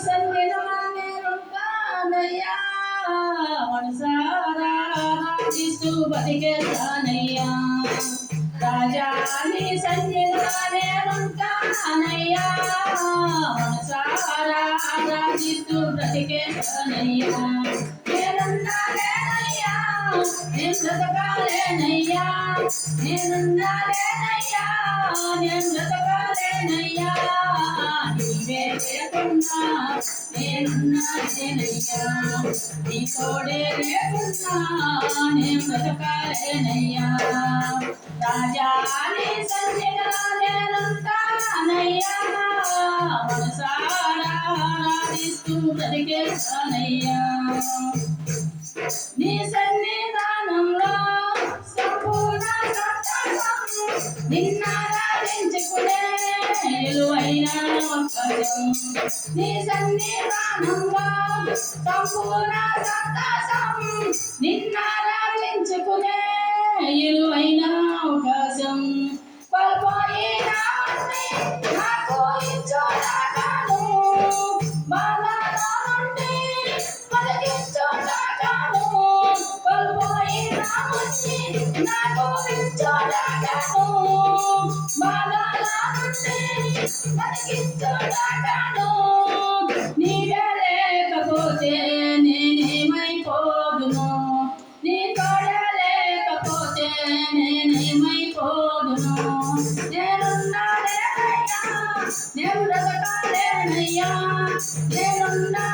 సన్నిధిలో నేనుంటానయ్యా, మనసారా ఆరాధిస్తూ బతికేస్తానయ్యా. రాజా నీ సన్నిధిలో నేనుంటానయ్యా, మనసారా ఆరాధిస్తూ బ్రతికేస్తానయ్యా. నేనున్నాలేనయ్యా, నేను బ్రతకాలేనయ్యా, నేనున్నాలేనయ్యా, నేను బ్రతకాలేనయ్యా. నీవే లేకున్నా నేనున్నాలేనయ్యా, నీ తోడే లేకున్నా నేను బ్రతకాలేనయ్యా. రాజా నీ సన్నిధిలో నేనుంటానయ్యా, మనసారా ఆరాధిస్తూ బ్రతికేస్తానయ్యా. నీ సన్నిధానంలో సంపూర్ణ సంతోషం, నిన్నారాధించుకునే విలువైన అవకాశం. నీ సన్నిధానంలో సంపూర్ణ సంతోషం, నిన్నారాధించుకునే విలువైన అవకాశం. పడిపోయినావన్నీ నాకు ఇచ్చుదాకాను, బాధలో నుండి బతికించుదాకాను. పడిపోయినావన్నీ నాకు ఇచ్చుదాకాను, బాధలో నుండి బతికించుదాకాను. నీవే లేకపోతే నేనేమైపోదును, నీ తోడే లేకపోతే నేనేమైపోదును. నేనున్నాలేనయ్యా, నేను బ్రతకాలేనయ్యా, నేనున్నా